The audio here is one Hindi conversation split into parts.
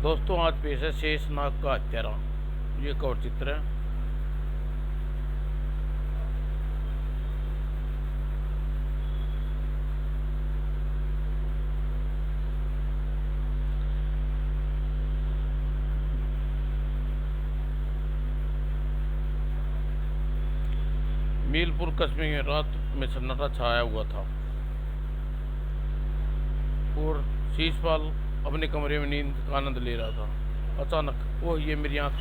दोस्तों आज पेश है शेषनाग का हत्यारा। ये कवर चित्र है। मीलपुर कस्बे में रात में सन्नाटा छाया हुआ था और शीशपाल अपने कमरे में नींद का आनंद ले रहा था। अचानक ओह, ये मेरी आंख!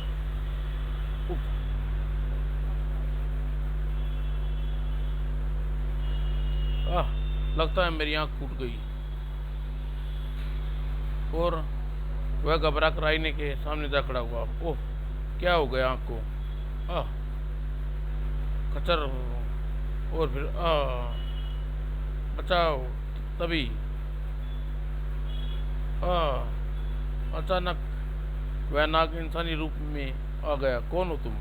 आह, लगता है मेरी आंख फूट गई। और वह घबरा कर आईने के सामने जा खड़ा हुआ। ओह, क्या हो गया आंख को? आह, कचर। और फिर बचाओ। तभी अचानक वह नाग इंसानी रूप में आ गया। कौन हो तुम?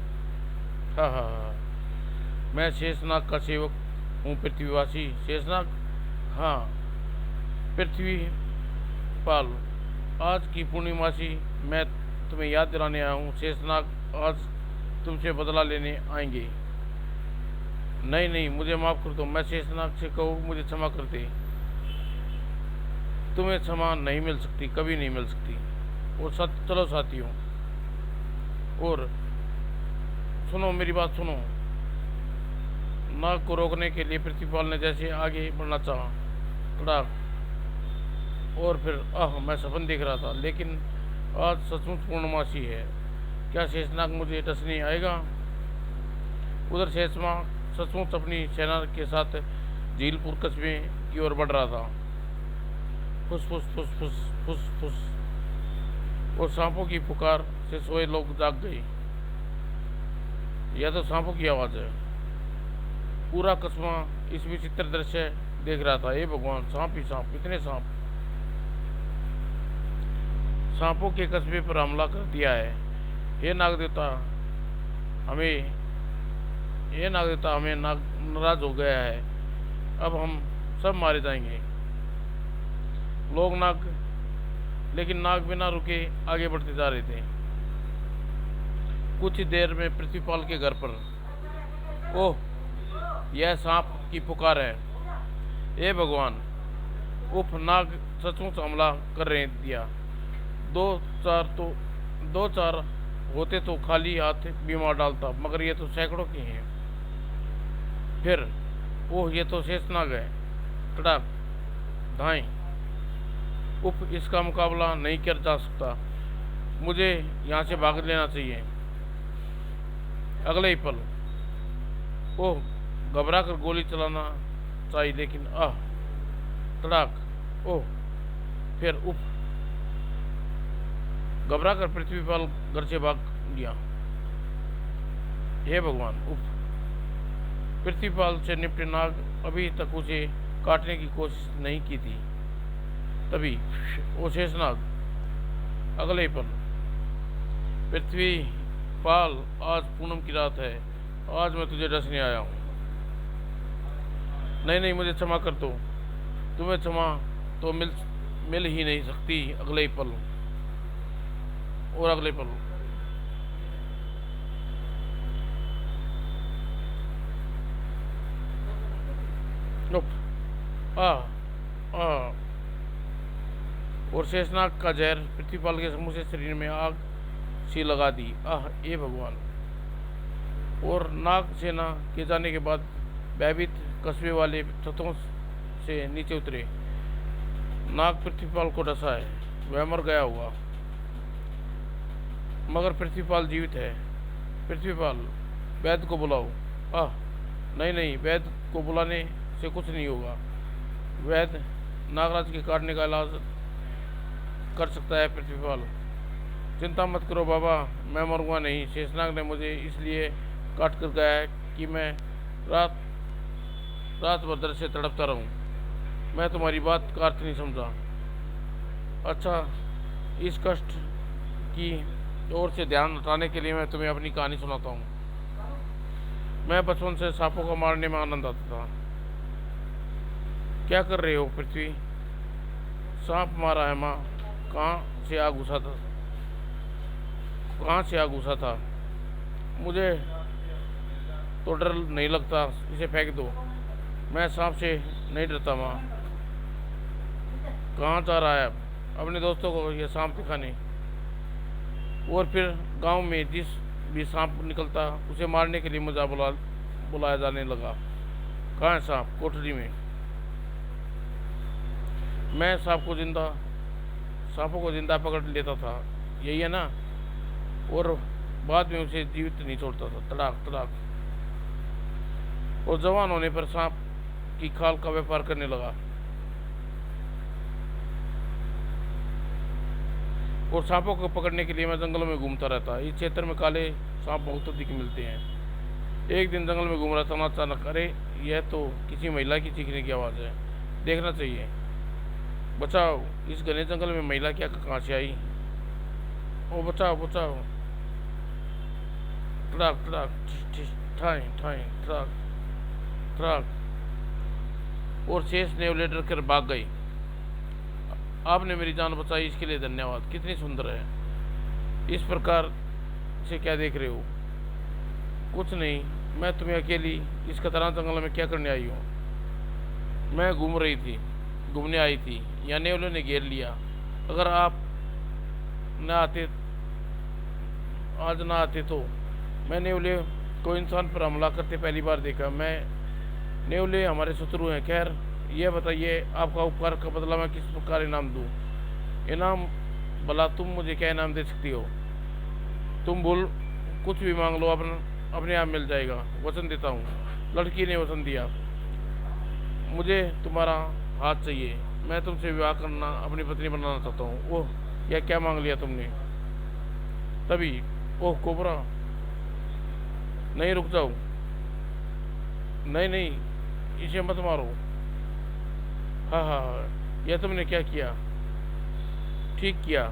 हाँ हाँ हाँ, मैं शेषनाग का सेवक हूँ, पृथ्वीवासी शेषनाग। हाँ, पृथ्वी पाल, आज की पूर्णिमासी मैं तुम्हें याद दिलाने आया हूँ। शेषनाग आज तुमसे बदला लेने आएंगे। नहीं नहीं, मुझे माफ़ कर दो। मैं शेषनाग से कहूँ मुझे क्षमा कर दे। तुम्हें क्षमा नहीं मिल सकती, कभी नहीं मिल सकती। और चलो साथियों, और सुनो मेरी बात सुनो। नाग को रोकने के लिए पृथ्वीपाल ने जैसे आगे बढ़ना चाहा, तड़ाक। और फिर मैं सपन देख रहा था, लेकिन आज सचमुच पूर्णमासी है। क्या शेषनाग मुझे डसने आएगा? उधर शेषनाग सचमुच अपनी सेना के साथ झीलपुर कस्बे की ओर बढ़ रहा था। फुस फुस फुस फुस फुस फुस, और सांपों की पुकार से सोए लोग जाग गए। यह तो सांपों की आवाज़ है। पूरा कस्बा इस विचित्र दृश्य देख रहा था। हे भगवान, सांप ही सांप, इतने सांप! सांपों के कस्बे पर हमला कर दिया है। हे नाग देवता, हमें ये नाग देवता हमें नाराज हो गया है। अब हम सब मारे जाएंगे। लोग नाग, लेकिन नाग बिना रुके आगे बढ़ते जा रहे थे। कुछ ही देर में पृथ्वीपाल के घर पर, ओह, यह सांप की पुकार है। हे भगवान! उफ, नाग सचमुच हमला कर रहे दिया। दो चार होते तो खाली हाथ भी मार डालता, मगर ये तो सैकड़ों के हैं। फिर ओह, ये तो शेषनाग है। तड़ाक, धाएं। उफ, इसका मुकाबला नहीं किया जा सकता। मुझे यहाँ से भाग लेना चाहिए। अगले ही पल ओह, घबरा कर गोली चलाना चाहिए, लेकिन तड़ाक। ओह, फिर उफ, घबरा कर पृथ्वीपाल घर से भाग गया। हे भगवान! उफ, पृथ्वीपाल से निपटे नाग अभी तक उसे काटने की कोशिश नहीं की थी। तभी वो शेषनाग। अगले पल, पृथ्वीपाल, आज पूनम की रात है। आज मैं तुझे डसने आया हूँ। नहीं नहीं, मुझे क्षमा कर दो। तुम्हें क्षमा तो मिल ही नहीं सकती। अगले पल, और अगले पल, और शेषनाग का जहर पृथ्वीपाल के समूचे शरीर में आग सी लगा दी। ए भगवान! और नाग सेना के जाने के बाद भयभीत कस्बे वाले छतों से नीचे उतरे। नाग पृथ्वीपाल को डसा है, वह मर गया हुआ, मगर पृथ्वीपाल जीवित है। पृथ्वीपाल, वैद्य को बुलाओ। नहीं नहीं, वैद्य को बुलाने से कुछ नहीं होगा। वैद्य नागराज के काटने का इलाज कर सकता है। पृथ्वीपाल, चिंता मत करो बाबा, मैं मरूंगा नहीं। शेषनाग ने मुझे इसलिए काट कर गया है कि मैं रात भर दर्द से तड़पता रहूं। मैं तुम्हारी बात का अर्थ नहीं समझा। अच्छा, इस कष्ट की ओर से ध्यान हटाने के लिए मैं तुम्हें अपनी कहानी सुनाता हूँ। मैं बचपन से सांपों को मारने में आनंद आता था। क्या कर रहे हो पृथ्वी? सांप मारा है माँ। कहाँ से आ घुसा था? कहाँ से आ घुसा था। मुझे तो डर नहीं लगता, इसे फेंक दो। मैं सांप से नहीं डरता माँ। कहाँ जा रहा है अब? अपने दोस्तों को ये सांप दिखाने। और फिर गांव में जिस भी सांप निकलता उसे मारने के लिए मुझे बुलाया जाने लगा। कहाँ है सांप? कोठरी में। मैं सांपों को जिंदा पकड़ लेता था, यही है ना। और बाद में उसे जीवित नहीं छोड़ता था, तड़ाक तड़ाक। और जवान होने पर सांप की खाल का व्यापार करने लगा। और सांपों को पकड़ने के लिए मैं जंगलों में घूमता रहता। इस क्षेत्र में काले सांप बहुत अधिक मिलते हैं। एक दिन जंगल में घूम रहा था, अचानक अरे यह तो किसी महिला की चीखने की आवाज़ है, देखना चाहिए। बचाओ, इस घने जंगल में महिला क्या कहाँ से आई? ओ बचाओ बचाओ। ट्रक ट्रक ठाई ठाई ट्रक ट्रक। और शेष नेवले डर कर भाग गई। आपने मेरी जान बचाई, इसके लिए धन्यवाद। कितनी सुंदर है। इस प्रकार से क्या देख रहे हो? कुछ नहीं, मैं तुम्हें अकेली इस खतरनाक जंगल में क्या करने आई हूँ? मैं घूमने आई थी, या नेवलों ने घेर लिया। अगर आप आज ना आते तो। मैं नेवले को इंसान पर हमला करते पहली बार देखा। नेवले हमारे शत्रु हैं। खैर यह बताइए, आपका उपकार का बदला मैं किस प्रकार इनाम दूं? इनाम? भला तुम मुझे क्या इनाम दे सकती हो? तुम बोल, कुछ भी मांग लो, अपने आप मिल जाएगा। वचन देता हूँ। लड़की ने वचन दिया। मुझे तुम्हारा हाथ चाहिए। मैं तुमसे विवाह करना, अपनी पत्नी बनाना चाहता हूँ। ओह, यह क्या मांग लिया तुमने? तभी ओह कोबरा, नहीं रुक जाओ। नहीं नहीं, इसे मत मारो। हाँ हाँ हाँ, यह तुमने क्या किया? ठीक किया।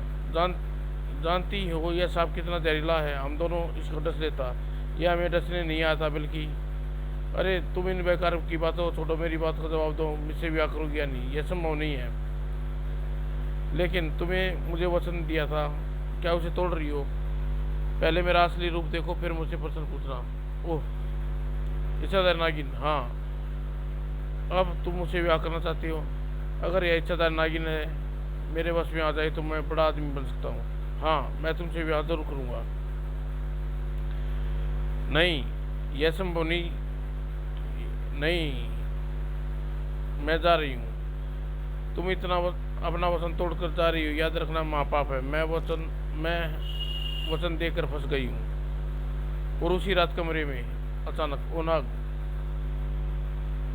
जानती हो यह सांप कितना जहरीला है। हम दोनों इसको डस लेता। यह हमें डसने नहीं आता, बल्कि अरे तुम इन बेकार की बातों छोड़ो, मेरी बात का जवाब दो। मुझसे ब्याह करोगे या नहीं? यह संभव नहीं है। लेकिन तुम्हें मुझे वचन दिया था, क्या उसे तोड़ रही हो? पहले मेरा असली रूप देखो, फिर मुझसे प्रश्न पूछना। ओह, इच्छाधारी नागिन, हाँ। अब तुम मुझसे ब्याह करना चाहती हो? अगर यह इच्छाधारी नागिन है मेरे बस में आ जाए तो मैं बड़ा आदमी बन सकता हूँ। हाँ, मैं तुमसे ब्याह जरूर करूँगा। नहीं, यह संभव नहीं। नहीं, मैं जा रही हूँ। तुम इतना अपना वचन तोड़कर जा रही हो, याद रखना महापाप है। मैं वचन देकर फंस गई हूँ। और उसी रात कमरे में अचानक ओ नाग।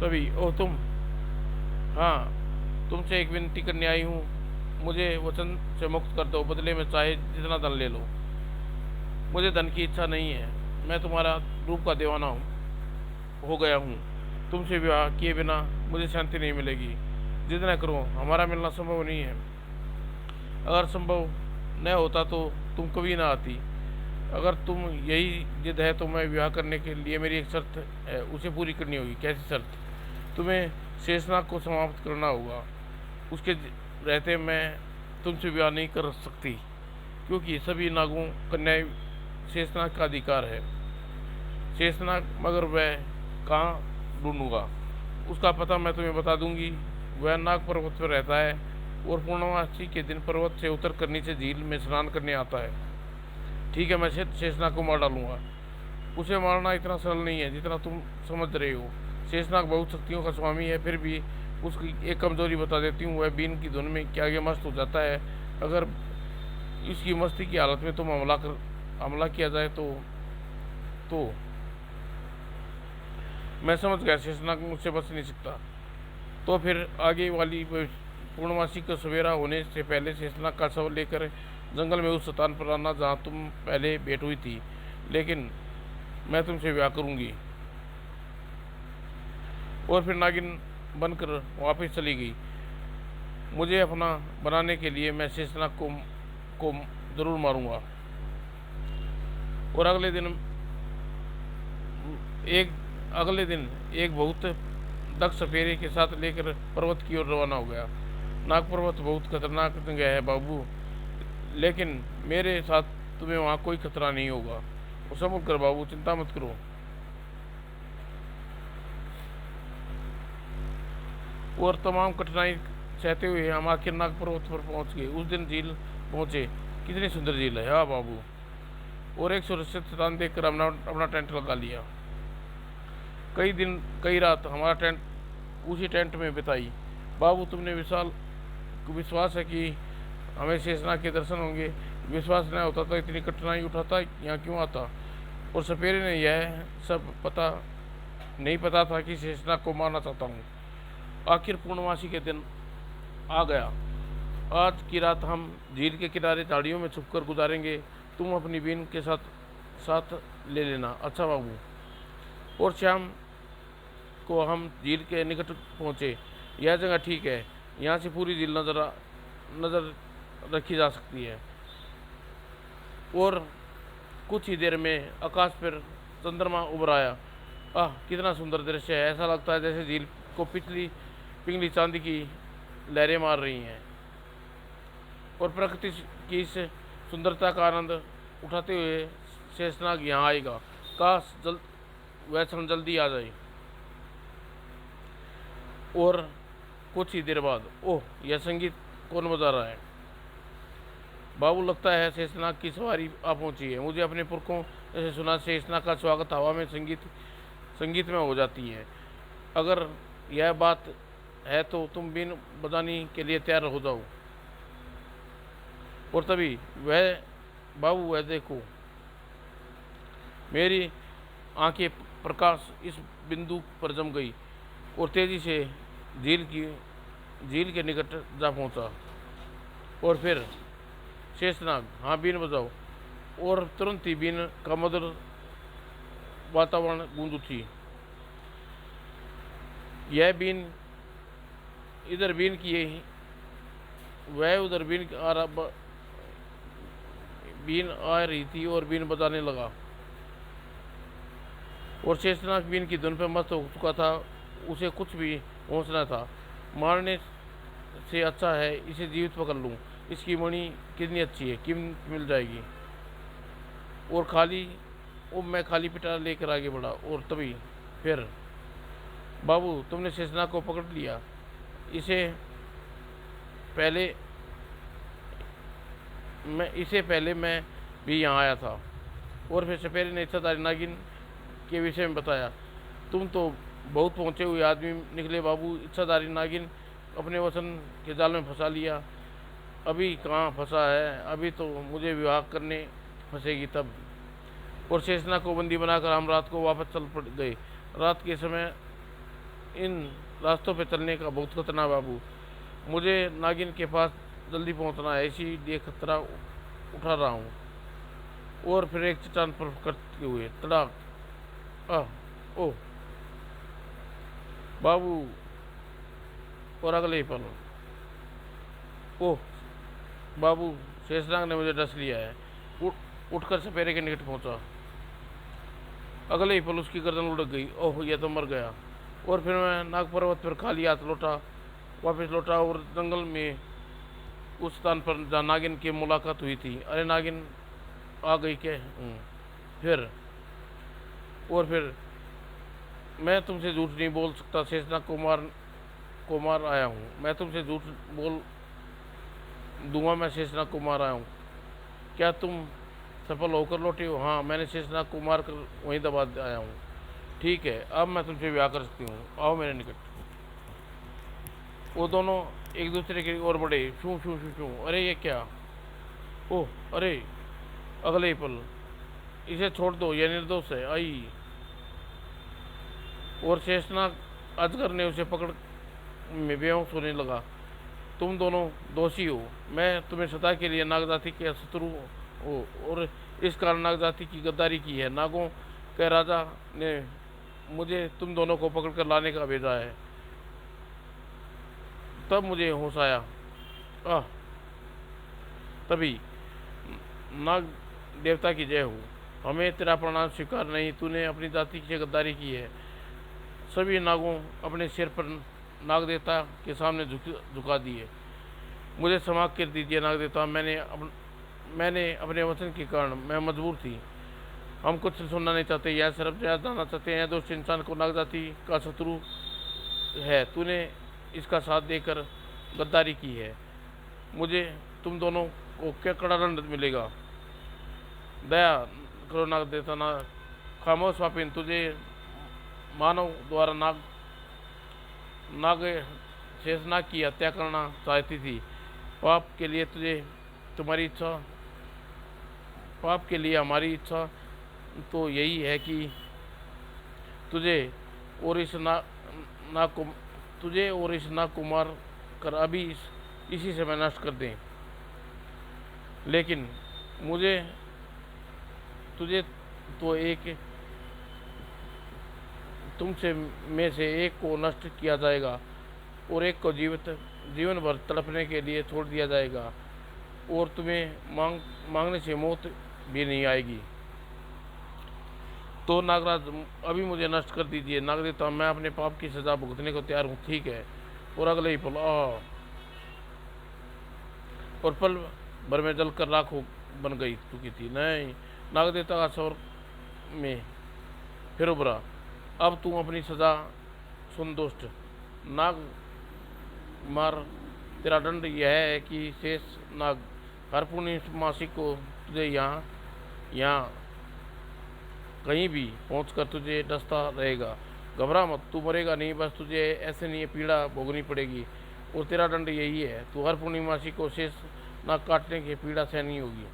तभी ओह तुम। हाँ, तुमसे एक विनती करने आई हूँ। मुझे वचन से मुक्त कर दो, बदले में चाहे जितना धन ले लो। मुझे धन की इच्छा नहीं है। मैं तुम्हारा रूप का दीवाना हो गया हूँ। तुमसे विवाह किए बिना मुझे शांति नहीं मिलेगी। जिद न करो, हमारा मिलना संभव नहीं है। अगर संभव न होता तो तुम कभी ना आती। अगर तुम यही जिद है तो मैं विवाह करने के लिए मेरी एक शर्त है, उसे पूरी करनी होगी। कैसी शर्त? तुम्हें शेषनाग को समाप्त करना होगा। उसके रहते मैं तुमसे विवाह नहीं कर सकती, क्योंकि सभी नागों कन्याएं शेषनाग का अधिकार है। शेषनाग, मगर वह कहाँ ढूंढूंगा? उसका पता मैं तुम्हें बता दूंगी। वह नाग पर्वत पर रहता है और पूर्णमासी के दिन पर्वत से उतर कर नीचे झील में स्नान करने आता है। ठीक है, मैं शेषनाग को मार डालूंगा। उसे मारना इतना सरल नहीं है जितना तुम समझ रहे हो। शेषनाग बहुत शक्तियों का स्वामी है। फिर भी उसकी एक कमजोरी बता देती हूँ, वह बीन की धुन में क्या आगे मस्त हो जाता है। अगर इसकी मस्ती की हालत में तुम हमला किया जाए तो मैं समझ गया शेषनाग मुझसे बच नहीं सकता। तो फिर आगे वाली पूर्णमासी का सवेरा होने से पहले शेषनाग का शव लेकर जंगल में उस स्थान पर आना जहाँ तुम पहले भेंट हुई थी। लेकिन मैं तुमसे विवाह करूंगी। और फिर नागिन बनकर वापस चली गई। मुझे अपना बनाने के लिए मैं शेषनाग को जरूर मारूंगा। और अगले दिन एक बहुत दक्ष सफेरे के साथ लेकर पर्वत की ओर रवाना हो गया। नाग पर्वत बहुत खतरनाक जगह है बाबू, लेकिन मेरे साथ तुम्हें वहाँ कोई खतरा नहीं होगा। और समझ कर बाबू, चिंता मत करो। और तमाम कठिनाई सहते हुए हम आखिर नाग पर्वत पर पहुंच गए। उस दिन झील पहुंचे। कितनी सुंदर झील है, हाँ बाबू। और एक सुरक्षित स्थान देखकर हमने अपना टेंट लगा लिया। कई दिन कई रात हमारा टेंट उसी टेंट में बिताई। बाबू, तुमने विश्वास है कि हमें शेषनाग के दर्शन होंगे? विश्वास नहीं होता तो इतनी कठिनाई उठाता यहाँ क्यों आता? और सपेरे ने यह सब नहीं पता था कि शेषनाग को मारना चाहता हूँ। आखिर पूर्णमासी के दिन आ गया। आज की रात हम झील के किनारे झाड़ियों में छुपकर गुजारेंगे। तुम अपनी बीन के साथ साथ ले लेना। अच्छा बाबू। और शाम को हम झील के निकट पहुँचे। यह जगह ठीक है, यहाँ से पूरी झील नज़र रखी जा सकती है। और कुछ ही देर में आकाश पर चंद्रमा उभर आया। आह, कितना सुंदर दृश्य है। ऐसा लगता है जैसे झील को पिघली चांदी की लहरें मार रही हैं। और प्रकृति की इस सुंदरता का आनंद उठाते हुए शेषनाग यहाँ आएगा। काश वह क्षण जल्दी आ जाए। और कुछ ही देर बाद, ओह, यह संगीत कौन बजा रहा है? बाबू, लगता है शेषनाग की सवारी आ पहुंची है। मुझे अपने पुरखों से सुना, शेषनाग का स्वागत हवा में संगीत में हो जाती है। अगर यह बात है तो तुम बीन बजाने के लिए तैयार हो जाओ। और तभी वह देखो, मेरी आंखें प्रकाश इस बिंदु पर जम गई और तेजी से झील के निकट जा पहुंचा। और फिर शेषनाग, हाँ बीन बजाओ। और तुरंत ही बीन का मधुर वातावरण गूंज उठी। यह बीन इधर बीन की, वह उधर बीन आ रही थी और बीन बजाने लगा। और शेषनाग बीन की धुन पर मस्त हो चुका था। उसे कुछ भी होश न था। मारने से अच्छा है इसे जीवित पकड़ लूँ। इसकी मणि कितनी अच्छी है, कीमत मिल जाएगी। और मैं खाली पिटा लेकर आगे बढ़ा। और तभी फिर, बाबू, तुमने शेषनाग को पकड़ लिया? इसे पहले मैं भी यहाँ आया था। और फिर सपेरे ने इच्छाधारी नागिन के विषय में बताया। तुम तो बहुत पहुँचे हुए आदमी निकले बाबू। इच्छाधारी नागिन अपने वचन के जाल में फंसा लिया। अभी कहाँ फंसा है, अभी तो मुझे विवाह करने फंसेगी तब। और शेषनाग को बंदी बनाकर हम रात को वापस चल पड़ गए। रात के समय इन रास्तों पर चलने का बहुत खतरा बाबू। मुझे नागिन के पास जल्दी पहुंचना है, इसीलिए खतरा उठा रहा हूँ। और फिर एक चट्टान पर करते हुए तड़ाक, ओह बाबू। और अगले ही पल, ओह बाबू, शेषनाग ने मुझे डस लिया है। उठकर सपेरे के निकट पहुंचा। अगले ही पल उसकी गर्दन लुढ़क गई। ओह, यह तो मर गया। और फिर मैं नाग पर्वत पर खाली हाथ वापस लौटा और जंगल में उस स्थान पर जहाँ नागिन की मुलाकात हुई थी। अरे नागिन आ गई क्या? फिर मैं तुमसे झूठ नहीं बोल सकता। शेषनाग को मार आया हूँ। मैं तुमसे झूठ बोल दूंगा। मैं शेषनाग को मार आया हूँ। क्या तुम सफल होकर लौटे हो? हाँ, मैंने शेषनाग को मार कर वहीं दबा आया हूँ। ठीक है, अब मैं तुमसे ब्याह कर सकती हूँ। आओ मेरे निकट। वो दोनों एक दूसरे की ओर बढ़े। शू शू शू शू। अरे ये क्या? ओह, अरे अगले ही पल, इसे छोड़ दो, यह निर्दोष है। आई। और शेषनाग अजगर ने उसे पकड़ में बेहोश होने लगा। तुम दोनों दोषी हो। मैं तुम्हें सदा के लिए नागजाति के शत्रु हो और इस कारण नागजाति की गद्दारी की है। नागों के राजा ने मुझे तुम दोनों को पकड़कर लाने का भेजा है। तब मुझे होश आया। तभी, नाग देवता की जय हो। हमें तेरा प्रणाम स्वीकार नहीं। तूने अपनी जाति से गद्दारी की है। सभी नागों अपने सिर पर नाग देवता के सामने झुका दिए। मुझे क्षमा कर दीजिए नाग देवता। मैंने मैंने अपने वचन के कारण मैं मजबूर थी। हम कुछ सुनना नहीं चाहते, यह सिर्फ जय जानना चाहते हैं। दोस्त इंसान को नाग जाति का शत्रु है। तूने इसका साथ देकर गद्दारी की है। मुझे तुम दोनों को क्या कड़ा दंड मिलेगा? दया करो नाग देवता। ना खामोश पापिन, तुझे मानव द्वारा नाग नाग शेषनाग की हत्या करना चाहती थी। पाप के लिए तुझे तुम्हारी इच्छा पाप के लिए हमारी इच्छा तो यही है कि तुझे और इस ना ना कुम तुझे और इस ना कुमार कर अभी इसी समय नष्ट कर दें। लेकिन मुझे तुझे तो एक तुमसे में से एक को नष्ट किया जाएगा और एक को जीवन भर तड़पने के लिए छोड़ दिया जाएगा, और तुम्हें मांगने से मौत भी नहीं आएगी। तो नागराज, अभी मुझे नष्ट कर दीजिए। नागदेवता, मैं अपने पाप की सजा भुगतने को तैयार हूँ। ठीक है। और अगले ही पल और पल भर में जलकर राख बन गई चुकी थी। नहीं, नागदेवता का स्वर में फिर उभरा। अब तू अपनी सजा सुन दुष्ट नाग मार। तेरा दंड यह है कि शेष नाग हर पूर्णिमासी को तुझे यहाँ कहीं भी पहुंचकर तुझे डसता रहेगा। घबरा मत, तू मरेगा नहीं, बस तुझे ऐसे नहीं पीड़ा भोगनी पड़ेगी। और तेरा दंड यही है, तू हर पूर्णिमासी को शेष नाग काटने की पीड़ा सहनी होगी।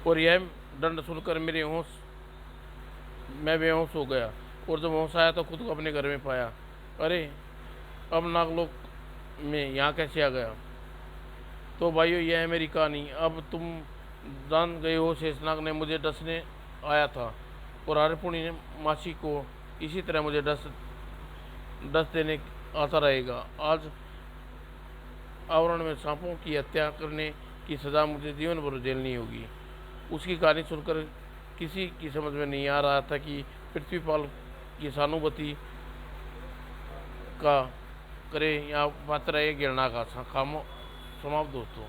और यह दंड सुनकर मैं बेहोश हो गया, और जब होश आया तो खुद को अपने घर में पाया। अरे, अब नागलोक में यहाँ कैसे आ गया? तो भाइयों, यह है मेरी कहानी। अब तुम जान गए हो, शेषनाग ने मुझे डसने आया था, और हर पूर्णिमासी को इसी तरह मुझे डस देने आता रहेगा। आज आवरण में सांपों की हत्या करने की सज़ा मुझे जीवन भर झेलनी होगी। उसकी कहानी सुनकर किसी की समझ में नहीं आ रहा था कि पृथ्वीपाल की सहानुभूति का करे या पात्र है गिरना का। समाप्त दोस्तों।